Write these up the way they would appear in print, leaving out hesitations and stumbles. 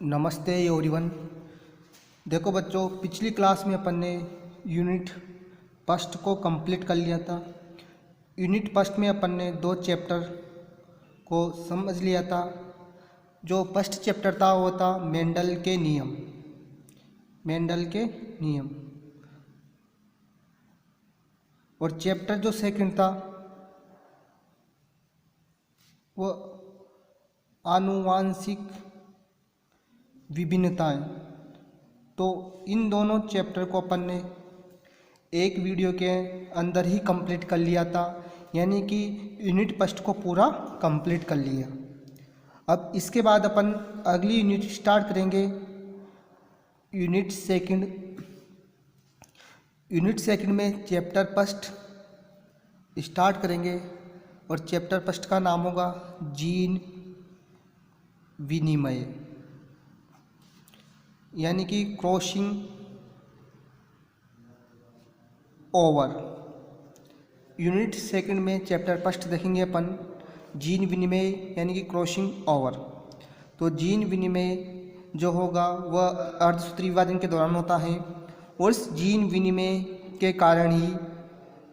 नमस्ते एवरीवन। देखो बच्चों, पिछली क्लास में अपन ने यूनिट फर्स्ट को कंप्लीट कर लिया था। यूनिट फर्स्ट में अपन ने 2 चैप्टर को समझ लिया था। जो फर्स्ट चैप्टर था वो था मेंडल के नियम। और चैप्टर जो सेकंड था वो आनुवांशिक विभिन्नताएं। तो इन दोनों चैप्टर को अपन ने एक वीडियो के अंदर ही कंप्लीट कर लिया था, यानी कि यूनिट फर्स्ट को पूरा कंप्लीट कर लिया। अब इसके बाद अपन अगली यूनिट स्टार्ट करेंगे, यूनिट सेकंड में चैप्टर फर्स्ट स्टार्ट करेंगे और चैप्टर फर्स्ट का नाम होगा जीन विनिमय, यानी कि क्रॉसिंग ओवर। यूनिट सेकंड में चैप्टर फर्स्ट देखेंगे अपन जीन विनिमय यानी कि क्रॉसिंग ओवर। तो जीन विनिमय जो होगा वह अर्धसूत्रीय विभाजन के दौरान होता है और इस जीन विनिमय के कारण ही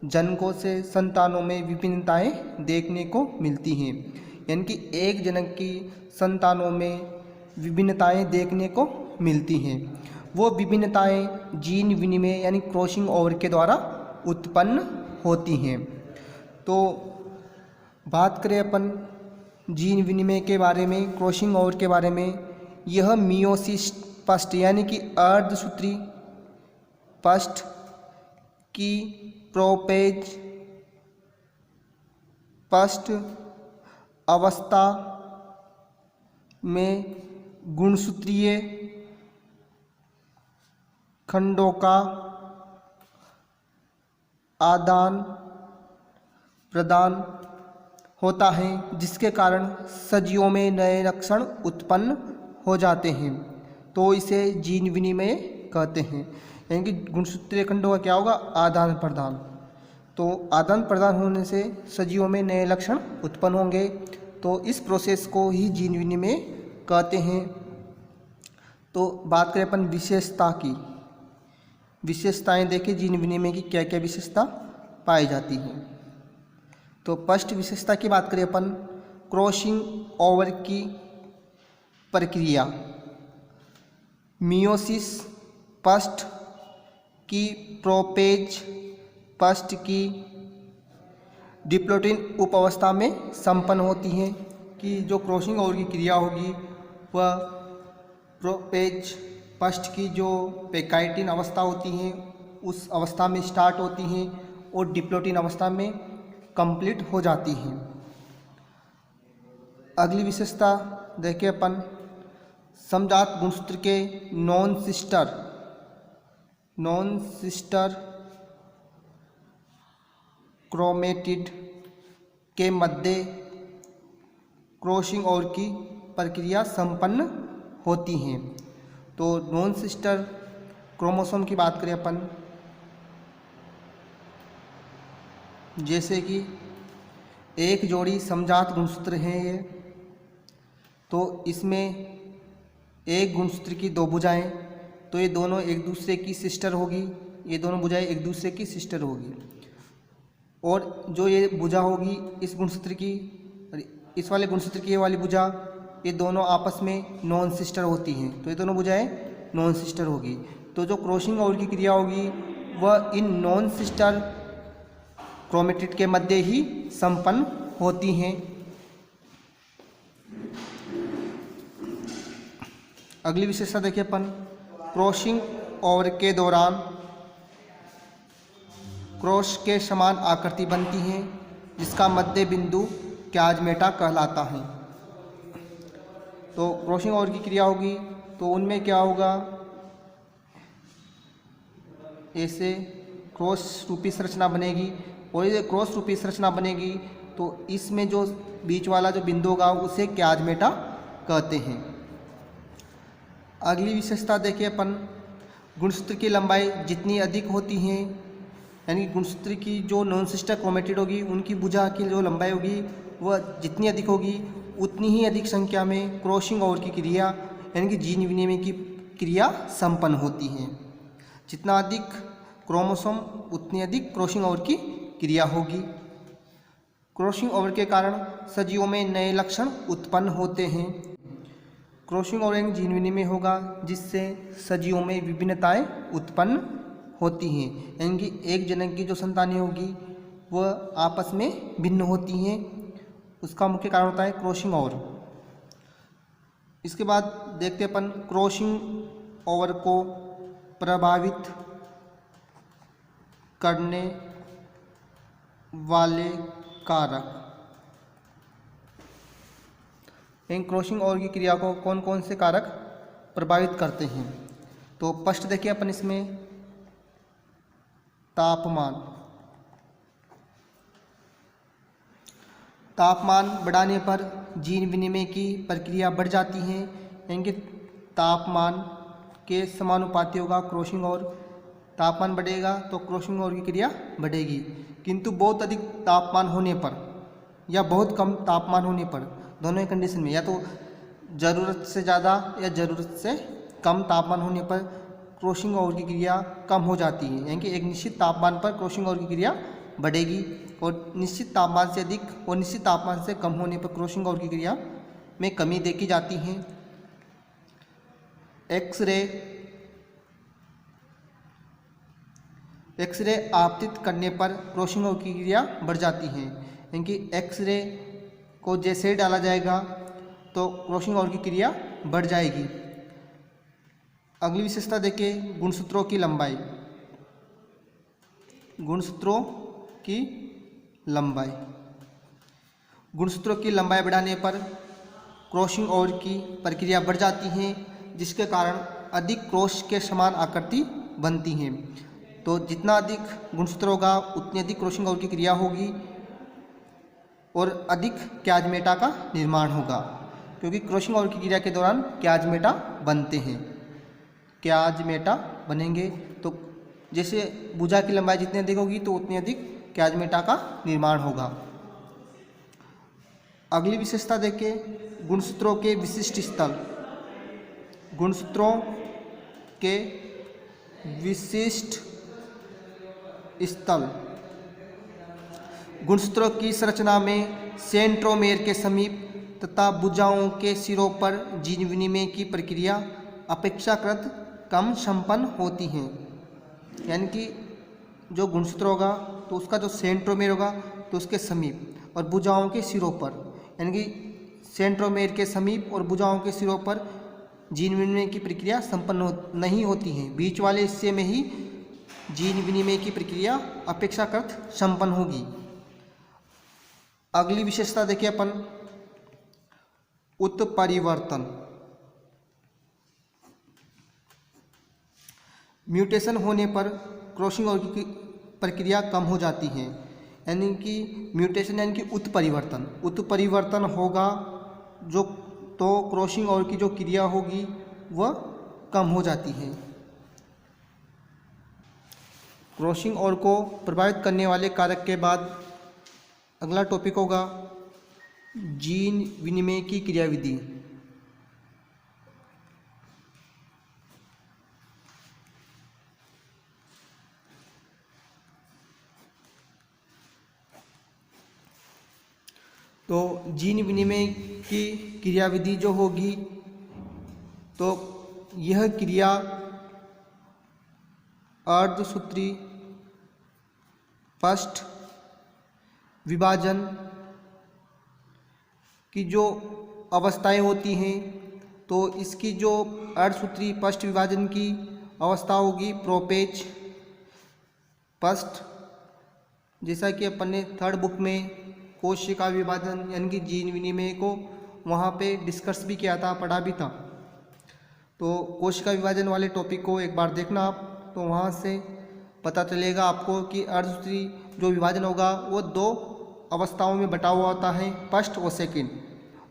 जनकों से संतानों में विभिन्नताएं देखने को मिलती हैं, यानी कि एक जनक की संतानों में विभिन्नताएं देखने को मिलती हैं। वो विभिन्नताएं जीन विनिमय यानी क्रॉसिंग ओवर के द्वारा उत्पन्न होती हैं। तो बात करें अपन जीन विनिमय के बारे में, क्रॉसिंग ओवर के बारे में, यह मियोसिस फर्स्ट यानी कि अर्धसूत्री फर्स्ट की प्रोपेज फर्स्ट अवस्था में गुणसूत्रीय खंडों का आदान प्रदान होता है, जिसके कारण सजियों में नए लक्षण उत्पन्न हो जाते हैं। तो इसे जीन विनिमय कहते हैं, यानी कि गुणसूत्रीय खंडों का क्या होगा, आदान प्रदान। तो आदान प्रदान होने से सजियों में नए लक्षण उत्पन्न होंगे, तो इस प्रोसेस को ही जीन विनिमय कहते हैं। तो बात करें अपन विशेषता की, विशेषताएं देखें जीन विनिमय की क्या क्या विशेषता पाई जाती हैं। तो फर्स्ट विशेषता की बात करें अपन क्रॉसिंग ओवर की प्रक्रिया। मियोसिस फर्स्ट की प्रोपेज फर्स्ट की डिप्लोटिन उप अवस्था में संपन्न होती है, कि जो क्रॉसिंग ओवर की क्रिया होगी वह प्रोपेज फर्स्ट की जो पेकाइटिन अवस्था होती है उस अवस्था में स्टार्ट होती हैं और डिप्लोटिन अवस्था में कंप्लीट हो जाती हैं। अगली विशेषता देखें अपन समजात गुणसूत्र के नॉन सिस्टर क्रोमेटिड के मध्य क्रॉसिंग ओवर की प्रक्रिया संपन्न होती हैं। तो नॉन सिस्टर क्रोमोसोम की बात करें अपन, जैसे कि एक जोड़ी समजात गुणसूत्र हैं ये, तो इसमें एक गुणसूत्र की 2 भुजाएं, तो ये दोनों एक दूसरे की सिस्टर होगी, ये दोनों भुजाएं एक दूसरे की सिस्टर होगी। और जो ये भुजा होगी इस गुणसूत्र की, इस वाले गुणसूत्र की ये वाली भुजा, ये दोनों आपस में नॉन सिस्टर होती हैं, तो ये दोनों भुजाएं नॉन सिस्टर होगी। तो जो क्रॉसिंग ओवर की क्रिया होगी वह इन नॉन सिस्टर क्रोमेटिड के मध्य ही संपन्न होती हैं। अगली विशेषता देखिए अपन क्रॉसिंग ओवर के दौरान क्रॉस के समान आकृति बनती है, जिसका मध्य बिंदु क्याजमेटा कहलाता है। तो क्रॉसिंग ओवर की क्रिया होगी तो उनमें क्या होगा, ऐसे क्रॉस रूपी संरचना बनेगी, और ये क्रॉस रूपी संरचना बनेगी तो इसमें जो बीच वाला जो बिंदु होगा उसे क्याजमेटा कहते हैं। अगली विशेषता देखिए अपन गुणसूत्र की लंबाई जितनी अधिक होती है, यानी गुणसूत्र की जो नॉन सिस्टर क्रोमेटिड होगी उनकी भुजा की जो लंबाई होगी वह जितनी अधिक होगी उतनी ही अधिक संख्या में क्रॉसिंग ओवर की क्रिया यानी कि जीन विनिमय की क्रिया संपन्न होती है। जितना अधिक क्रोमोसोम उतनी अधिक क्रॉसिंग ओवर की क्रिया होगी। क्रॉसिंग ओवर के कारण सजीवों में नए लक्षण उत्पन्न होते हैं। क्रॉसिंग ओवर यानी जीन विनिमय होगा जिससे सजीवों में विभिन्नताएं उत्पन्न होती हैं, यानी कि एक जनक की जो संतानें होगी वह आपस में भिन्न होती हैं। उसका मुख्य कारण होता है क्रॉसिंग ओवर। इसके बाद देखते अपन क्रॉसिंग ओवर को प्रभावित करने वाले कारक। इन क्रॉसिंग ओवर की क्रिया को कौन कौन से कारक प्रभावित करते हैं। तो फर्स्ट देखिए अपन इसमें तापमान। तापमान बढ़ाने पर जीन विनिमय की प्रक्रिया बढ़ जाती है, यानी कि तापमान के समानुपाती होगा क्रॉसिंग ओवर। तापमान बढ़ेगा तो क्रॉसिंग ओवर की क्रिया बढ़ेगी, किंतु बहुत अधिक तापमान होने पर या बहुत कम तापमान होने पर, दोनों ही कंडीशन में, या तो ज़रूरत से ज़्यादा या ज़रूरत से कम तापमान होने पर क्रॉसिंग ओवर की क्रिया कम हो जाती है, यानी कि एक निश्चित तापमान पर क्रॉसिंग ओवर की क्रिया बढ़ेगी और निश्चित तापमान से अधिक और निश्चित तापमान से कम होने पर क्रॉसिंग ओवर की क्रिया में कमी देखी जाती है। एक्सरे आपतित करने पर क्रॉसिंग ओवर की क्रिया बढ़ जाती है, यानी कि एक्सरे को जैसे ही डाला जाएगा तो क्रॉसिंग ओवर की क्रिया बढ़ जाएगी। अगली विशेषता देखिए गुणसूत्रों की लंबाई। गुणसूत्रों की लंबाई। गुणसूत्रों की लंबाई बढ़ाने पर क्रॉसिंग ओवर की प्रक्रिया बढ़ जाती है, जिसके कारण अधिक क्रॉस के समान आकृति बनती है। तो जितना अधिक गुणसूत्र होगा उतनी अधिक क्रॉसिंग ओवर की क्रिया होगी और अधिक क्याजमेटा का निर्माण होगा, क्योंकि क्रॉसिंग ओवर की क्रिया के दौरान क्याजमेटा बनते हैं। क्याजमेटा बनेंगे तो जैसे भुजा की लंबाई जितनी अधिक होगी तो उतनी अधिक क्याजमेटा का निर्माण होगा। अगली विशेषता देखिए गुणसूत्रों के विशिष्ट स्थल। गुणसूत्रों के विशिष्ट स्थल। गुणसूत्रों की संरचना में सेंट्रोमेर के समीप तथा भुजाओं के सिरों पर जीन विनिमय की प्रक्रिया अपेक्षाकृत कम संपन्न होती है, यानी कि जो गुणसूत्र होगा तो उसका जो सेंट्रोमेर होगा तो उसके समीप और भुजाओं के सिरों पर, यानी कि सेंट्रोमेर के समीप और भुजाओं के सिरों पर जीन विनिमय की प्रक्रिया संपन्न नहीं होती है। बीच वाले हिस्से में ही जीन विनिमय की प्रक्रिया अपेक्षाकृत संपन्न होगी। अगली विशेषता देखिए अपन उत्परिवर्तन। म्यूटेशन होने पर क्रॉसिंग ओवर की प्रक्रिया कम हो जाती है, यानी कि म्यूटेशन यानी कि उत्परिवर्तन। उत्परिवर्तन होगा जो तो क्रॉसिंग ओवर की जो क्रिया होगी वह कम हो जाती है। क्रॉसिंग ओवर को प्रभावित करने वाले कारक के बाद अगला टॉपिक होगा जीन विनिमय की क्रियाविधि। तो जीन विनिमय की क्रियाविधि जो होगी तो यह क्रिया अर्धसूत्री पष्ठ विभाजन की जो अवस्थाएं होती हैं, तो इसकी जो अर्धसूत्री पष्ठ विभाजन की अवस्था होगी प्रोपेज पष्ठ, जैसा कि अपन ने थर्ड बुक में कोशिका विभाजन यानी कि जीन विनिमय को वहाँ पे डिस्कस भी किया था, पढ़ा भी था। तो कोशिका विभाजन वाले टॉपिक को एक बार देखना आप, तो वहाँ से पता चलेगा आपको कि अर्धसूत्री जो विभाजन होगा वो दो अवस्थाओं में बटा हुआ होता है, फर्स्ट और सेकंड।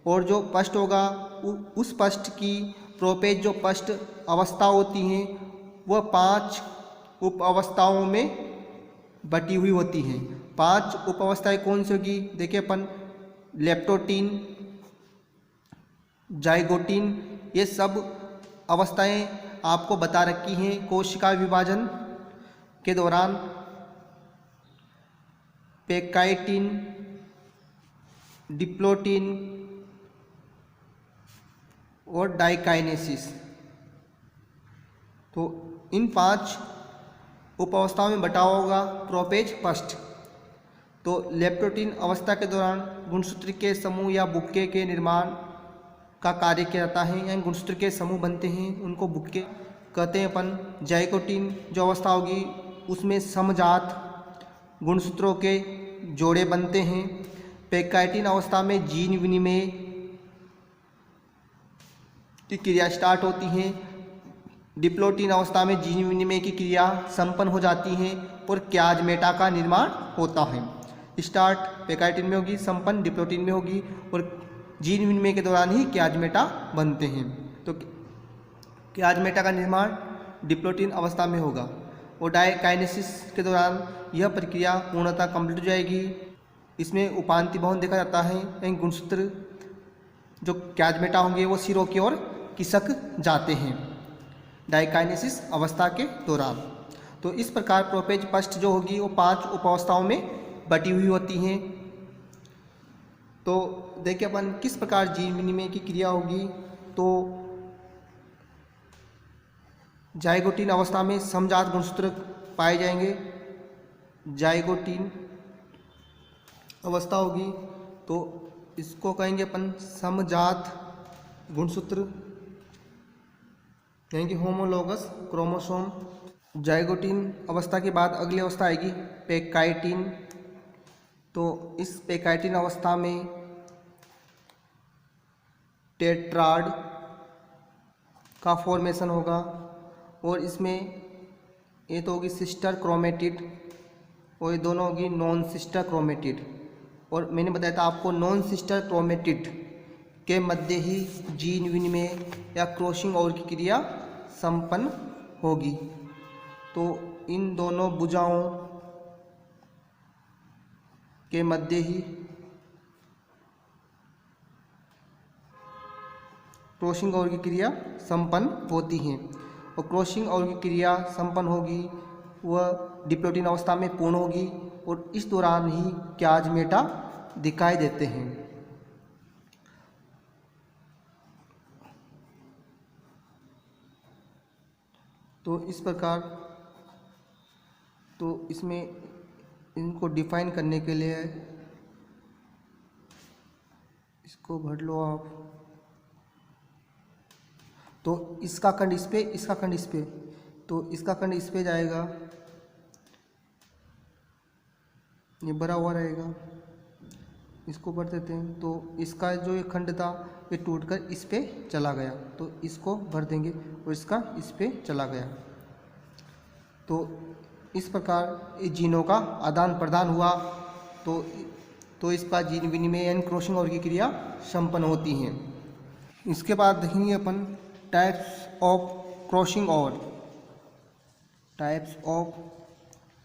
और जो फर्स्ट होगा उस फर्स्ट की प्रोपेज जो फर्स्ट अवस्था होती हैं वह 5 उप अवस्थाओं में बटी हुई होती हैं। 5 उप अवस्थाएँ कौन सी होगी देखिए अपन, लेप्टोटीन, जाइगोटीन, ये सब अवस्थाएं आपको बता रखी हैं कोशिका विभाजन के दौरान। पेकाइटिन, डिप्लोटिन और डाइकाइनेसिस। तो इन 5 उप अवस्थाओं में बटा होगा प्रोपेज फर्स्ट। तो लेप्टोटीन अवस्था के दौरान गुणसूत्र के समूह या बुक्के के निर्माण का कार्य किया जाता है, यानी गुणसूत्र के समूह बनते हैं उनको बुक्के कहते हैं अपन। जाइगोटीन जो अवस्था होगी उसमें समजात गुणसूत्रों के जोड़े बनते हैं। पेकाइटिन अवस्था में जीन विनिमय की क्रिया स्टार्ट होती है। डिप्लोटीन अवस्था में जीन विनिमय की क्रिया संपन्न हो जाती है और क्याजमेटा का निर्माण होता है। स्टार्ट पेकाइटिन में होगी, संपन्न डिप्लोटीन में होगी और जीन विनिमय के दौरान ही क्याजमेटा बनते हैं। तो क्याजमेटा का निर्माण डिप्लोटीन अवस्था में होगा और डाइकाइनेसिस के दौरान यह प्रक्रिया पूर्णतः कंप्लीट हो जाएगी। इसमें उपांति भवन देखा जाता है, यानी गुणसूत्र जो क्याजमेटा होंगे वो सिरों की ओर खिसक जाते हैं डाइकाइनेसिस अवस्था के दौरान। तो इस प्रकार प्रोपेज फर्स्ट जो होगी वो 5 उपावस्थाओं में बटी हुई होती हैं। तो देखिए अपन किस प्रकार जीन विनिमय की क्रिया होगी। तो जाइगोटीन अवस्था में समजात गुणसूत्र पाए जाएंगे। जाइगोटीन अवस्था होगी तो इसको कहेंगे अपन समजात गुणसूत्र, यानी कि होमोलोगस क्रोमोसोम। जाइगोटीन अवस्था के बाद अगली अवस्था आएगी पेकाइटिन। तो इस पेकाइटिन अवस्था में टेट्राड का फॉर्मेशन होगा और इसमें ये तो होगी सिस्टर क्रोमेटिड और ये दोनों होगी नॉन सिस्टर क्रोमेटिड। और मैंने बताया था आपको नॉन सिस्टर क्रोमेटिड के मध्य ही जीन विनिमय या क्रॉसिंग ओवर की क्रिया संपन्न होगी। तो इन दोनों भुजाओं के मध्य ही क्रॉसिंग ओवर की क्रिया संपन्न होती है और क्रॉसिंग ओवर की क्रिया संपन्न होगी वह डिप्लोटीन अवस्था में पूर्ण होगी और इस दौरान ही क्याजमेटा दिखाई देते हैं। तो इस प्रकार तो इसमें इनको डिफाइन करने के लिए इसको भर लो आप। तो इसका खंड इस पे, इसका खंड इस पे, तो इसका खंड इस पे जाएगा, ये भरा हुआ रहेगा, इसको भर देते हैं। तो इसका जो ये खंड था ये टूटकर इस पे चला गया, तो इसको भर देंगे और इसका इस पे चला गया। तो इस प्रकार इस जीनों का आदान प्रदान हुआ तो इसका जीन विनिमय यानी क्रॉसिंग ओवर की क्रिया संपन्न होती है। इसके बाद देखेंगे अपन types of crossing over. Types of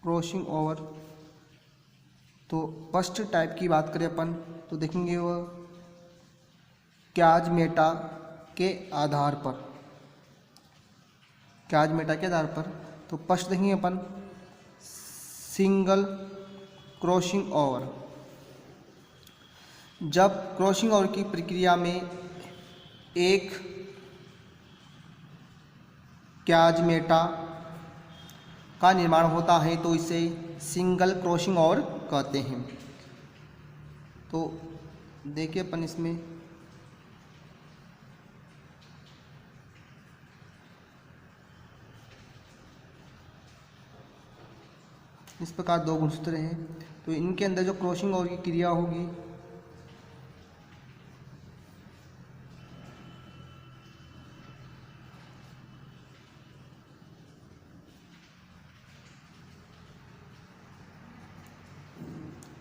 crossing over. तो फर्स्ट टाइप की बात करें अपन तो देखेंगे वह क्याजमेटा के आधार पर। क्याजमेटा के आधार पर तो फर्स्ट देखेंगे अपन सिंगल क्रॉसिंग ओवर। जब क्रॉसिंग ओवर की प्रक्रिया में एक क्याजमेटा का निर्माण होता है तो इसे सिंगल क्रॉसिंग ओवर कहते हैं। तो देखिए अपन इसमें इस प्रकार 2 गुणसूत्र हैं तो इनके अंदर जो क्रॉसिंग ओवर की क्रिया होगी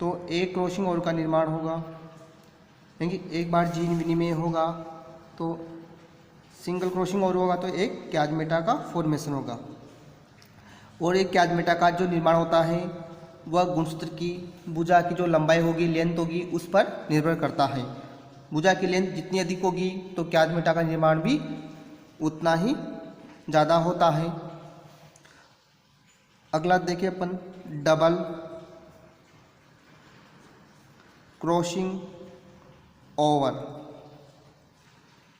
तो एक क्रॉसिंग ओवर का निर्माण होगा, यानी एक बार जीन विनिमय होगा तो सिंगल क्रॉसिंग ओवर होगा तो एक क्याजमेटा का फॉर्मेशन होगा। और एक क्याजमेटा का जो निर्माण होता है वह गुणसूत्र की भुजा की जो लंबाई होगी, लेंथ होगी, उस पर निर्भर करता है। भुजा की लेंथ जितनी अधिक होगी तो क्याजमेटा का निर्माण भी उतना ही ज़्यादा होता है। अगला देखिए अपन डबल क्रॉसिंग ओवर।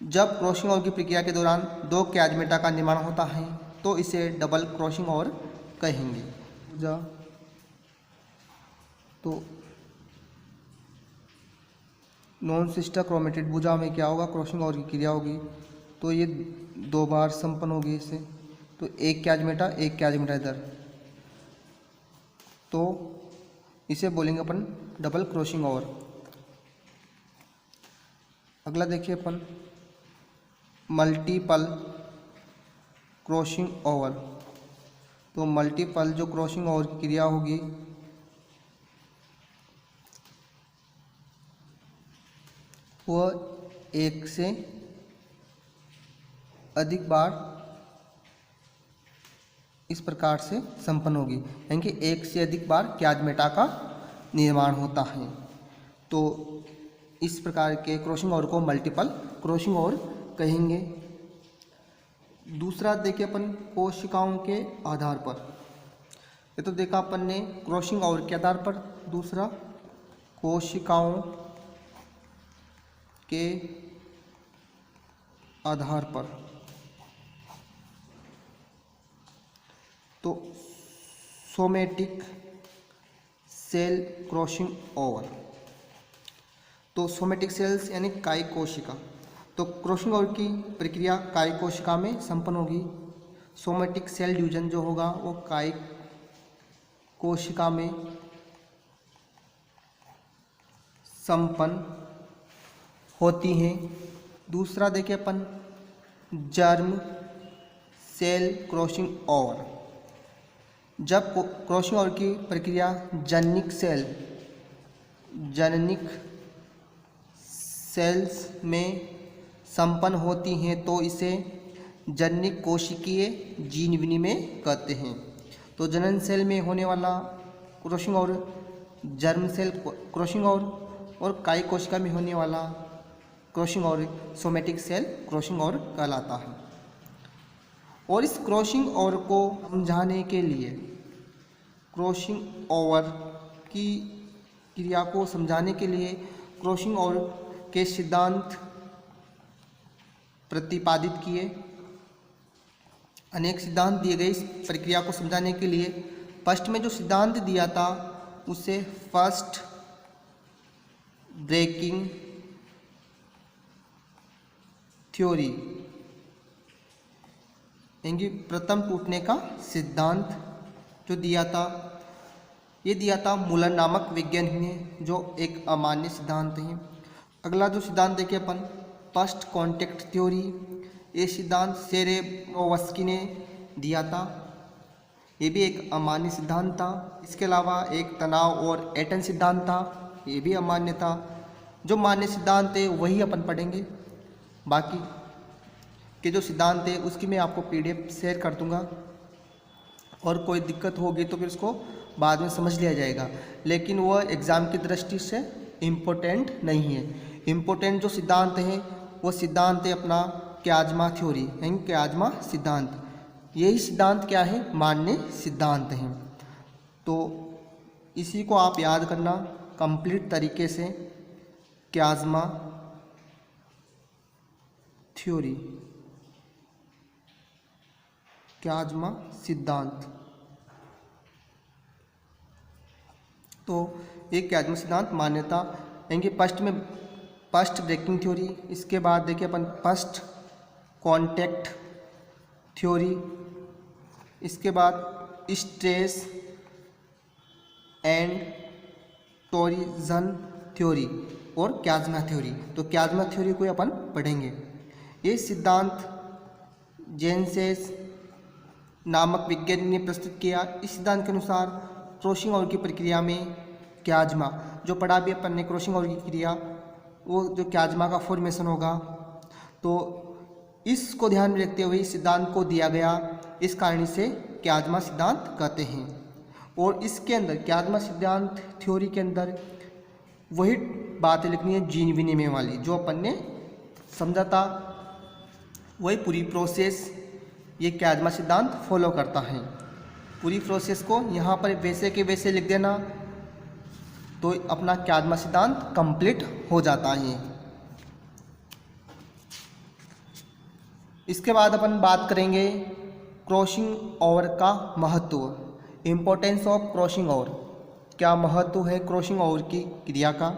जब क्रॉसिंग ओवर की प्रक्रिया के दौरान दो क्याजमेटा का निर्माण होता है तो इसे डबल क्रॉसिंग ओवर कहेंगे। तो नॉन सिस्टर क्रोमेटिड भुजा में क्या होगा, क्रॉसिंग ओवर की क्रिया होगी तो ये 2 बार संपन्न होगी इससे, तो एक क्याजमेटा इधर, तो इसे बोलेंगे अपन डबल क्रॉसिंग ओवर। अगला देखिए अपन मल्टीपल क्रॉसिंग ओवर। तो मल्टीपल जो क्रॉसिंग ओवर की क्रिया होगी वह एक से अधिक बार इस प्रकार से संपन्न होगी, यानी कि एक से अधिक बार क्याजमेटा का निर्माण होता है। तो इस प्रकार के क्रॉसिंग ओवर को मल्टीपल क्रॉसिंग ओवर कहेंगे। दूसरा देखिए अपन कोशिकाओं के आधार पर। ये तो देखा अपन ने क्रॉसिंग ओवर के आधार पर, दूसरा कोशिकाओं के आधार पर। तो सोमेटिक सेल क्रॉसिंग ओवर। तो सोमेटिक सेल्स यानी कायिक कोशिका, तो क्रॉसिंग ओवर की प्रक्रिया कायिक कोशिका में संपन्न होगी। सोमेटिक सेल डिवीजन जो होगा वो कायिक कोशिका में संपन्न होती हैं। दूसरा देखिए अपन जर्म सेल क्रॉसिंग ओवर। जब क्रॉसिंग ओवर की प्रक्रिया जननिक सेल्स में संपन्न होती हैं तो इसे जननिक कोशिकीय जीन विनिमय कहते हैं। तो जनन सेल में होने वाला crossing over germ cell crossing over और कायिक कोशिका में होने वाला crossing over somatic cell crossing over कहलाता है। और इस क्रॉसिंग ओवर को समझाने के लिए, क्रॉसिंग ओवर की क्रिया को समझाने के लिए क्रॉसिंग ओवर के सिद्धांत प्रतिपादित किए। अनेक सिद्धांत दिए गए इस प्रक्रिया को समझाने के लिए। फर्स्ट में जो सिद्धांत दिया था उसे फर्स्ट ब्रेकिंग थ्योरी, यानी प्रथम टूटने का सिद्धांत जो दिया था, ये दिया था मुलर नामक वैज्ञानिक ने, जो एक अमान्य सिद्धांत है। अगला जो सिद्धांत देखिए अपन फर्स्ट कॉन्टैक्ट थ्योरी। ये सिद्धांत सेरेब्रोवस्की ने दिया था, ये भी एक अमान्य सिद्धांत था। इसके अलावा एक तनाव और एटन सिद्धांत था, ये भी अमान्य था। जो मान्य सिद्धांत है वही अपन पढ़ेंगे, बाकी के जो सिद्धांत है उसकी मैं आपको PDF शेयर कर दूंगा, और कोई दिक्कत होगी तो फिर उसको बाद में समझ लिया जाएगा। लेकिन वह एग्ज़ाम की दृष्टि से इम्पोर्टेंट नहीं है। इम्पोर्टेंट जो सिद्धांत है वो सिद्धांत है अपना क्याजमा थ्योरी, यानी क्याजमा सिद्धांत। यही सिद्धांत क्या है, मान्य सिद्धांत हैं। तो इसी को आप याद करना कंप्लीट तरीके से, क्याजमा थ्योरी, क्याजमा सिद्धांत। तो ये क्याजमा सिद्धांत मान्यता, यानी फर्स्ट में फर्स्ट ब्रेकिंग थ्योरी, इसके बाद देखिए अपन फर्स्ट कॉन्टैक्ट थ्योरी, इसके बाद स्ट्रेस एंड टोरिजन थ्योरी और क्याजमा थ्योरी। तो क्याजमा थ्योरी को अपन पढ़ेंगे। ये सिद्धांत जेनसेस नामक वैज्ञानिक ने प्रस्तुत किया। इस सिद्धांत के अनुसार क्रॉसिंग ओवर की प्रक्रिया में क्याजमा, जो पढ़ा भी अपन ने क्रॉसिंग ओवर की क्रिया, वो जो क्याजमा का फॉर्मेशन होगा, तो इसको ध्यान में रखते हुए इस सिद्धांत को दिया गया। इस कारण इसे क्याजमा सिद्धांत कहते हैं। और इसके अंदर क्याजमा सिद्धांत थ्योरी के अंदर वही बातें लिखनी है जीन विनिमय वाली, जो अपन ने समझा था वही पूरी प्रोसेस ये क्याज़्मा सिद्धांत फॉलो करता है। पूरी प्रोसेस को यहाँ पर वैसे के वैसे लिख देना तो अपना क्याज़्मा सिद्धांत कंप्लीट हो जाता है। इसके बाद अपन बात करेंगे क्रॉसिंग ओवर का महत्व, इम्पोर्टेंस ऑफ क्रॉसिंग ओवर। क्या महत्व है क्रॉसिंग ओवर की क्रिया का।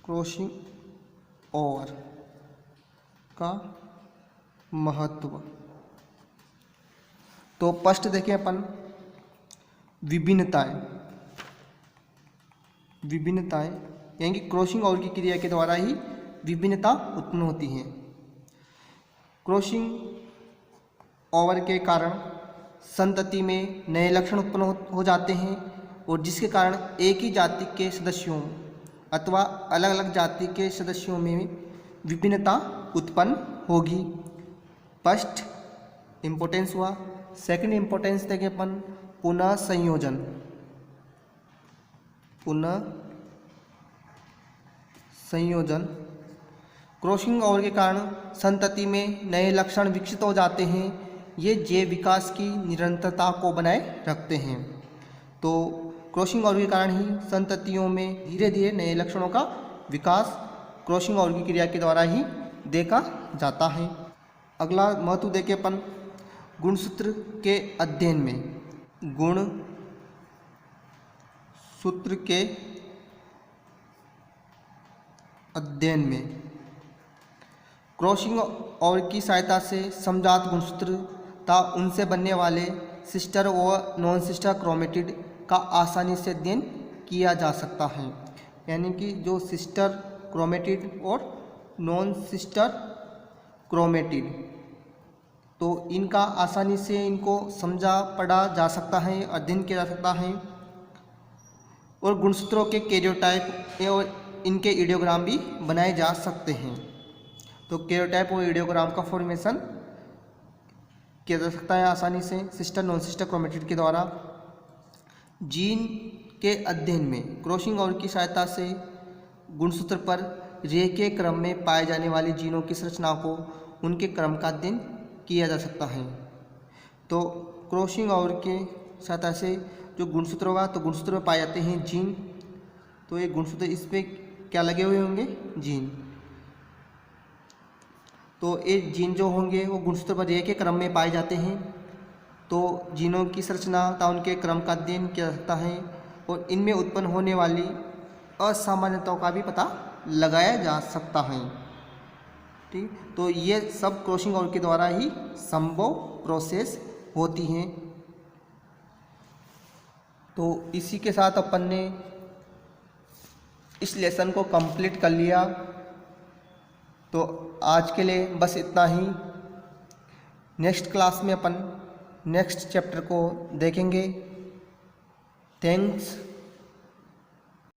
क्रॉसिंग ओवर का महत्व तो फर्स्ट देखें अपन विभिन्नताएं। विभिन्नताएं यानी कि क्रॉसिंग ओवर की क्रिया के द्वारा ही विभिन्नता उत्पन्न होती है। क्रॉसिंग ओवर के कारण संतति में नए लक्षण उत्पन्न हो जाते हैं और जिसके कारण एक ही जाति के सदस्यों अथवा अलग अलग जाति के सदस्यों में विभिन्नता उत्पन्न होगी। फर्स्ट इम्पोर्टेंस हुआ। सेकंड इम्पोर्टेंस देखें अपन पुनः संयोजन। पुनः संयोजन क्रॉसिंग ओवर के कारण संतति में नए लक्षण विकसित हो जाते हैं। ये जैव विकास की निरंतरता को बनाए रखते हैं। तो क्रॉसिंग ओवर के कारण ही संततियों में धीरे धीरे नए लक्षणों का विकास क्रॉसिंग ओवर की क्रिया के द्वारा ही देखा जाता है। अगला महत्व देखें अपन गुणसूत्र के अध्ययन में। गुण सूत्र के अध्ययन में क्रॉसिंग ओवर की सहायता से समजात गुणसूत्र तथा उनसे बनने वाले सिस्टर और नॉन सिस्टर क्रोमेटिड का आसानी से अध्ययन किया जा सकता है। यानी कि जो सिस्टर क्रोमेटिड और नॉन सिस्टर क्रोमेटिड तो इनका आसानी से इनको समझा पढ़ा जा सकता है, अध्ययन किया जा सकता है। और गुणसूत्रों के कैरियोटाइप और इनके आइडियोग्राम भी बनाए जा सकते हैं। तो कैरियोटाइप और आइडियोग्राम का फॉर्मेशन किया जा सकता है आसानी से सिस्टर नॉन सिस्टर क्रोमेटिड के द्वारा। जीन के अध्ययन में क्रॉसिंग ओवर की सहायता से गुणसूत्र पर रेखीय क्रम में पाए जाने वाली जीनों की संरचना को उनके क्रम का अध्ययन किया जा सकता है। तो क्रॉसिंग ओवर के सहायता से जो गुणसूत्र होगा तो गुणसूत्र में पाए जाते हैं जीन। तो ये गुणसूत्र इस पे क्या लगे हुए होंगे जीन। तो ये जीन जो होंगे वो गुणसूत्र पर रेखीय क्रम में पाए जाते हैं। तो जीनों की संरचना तथा उनके क्रम का अध्ययन किया जा सकता है और इनमें उत्पन्न होने वाली असामान्यताओं का भी पता लगाया जा सकता है। ठीक, तो ये सब क्रॉसिंग ओवर के द्वारा ही संभव प्रोसेस होती हैं। तो इसी के साथ अपन ने इस लेसन को कंप्लीट कर लिया। तो आज के लिए बस इतना ही। नेक्स्ट क्लास में अपन नेक्स्ट चैप्टर को देखेंगे। थैंक्स।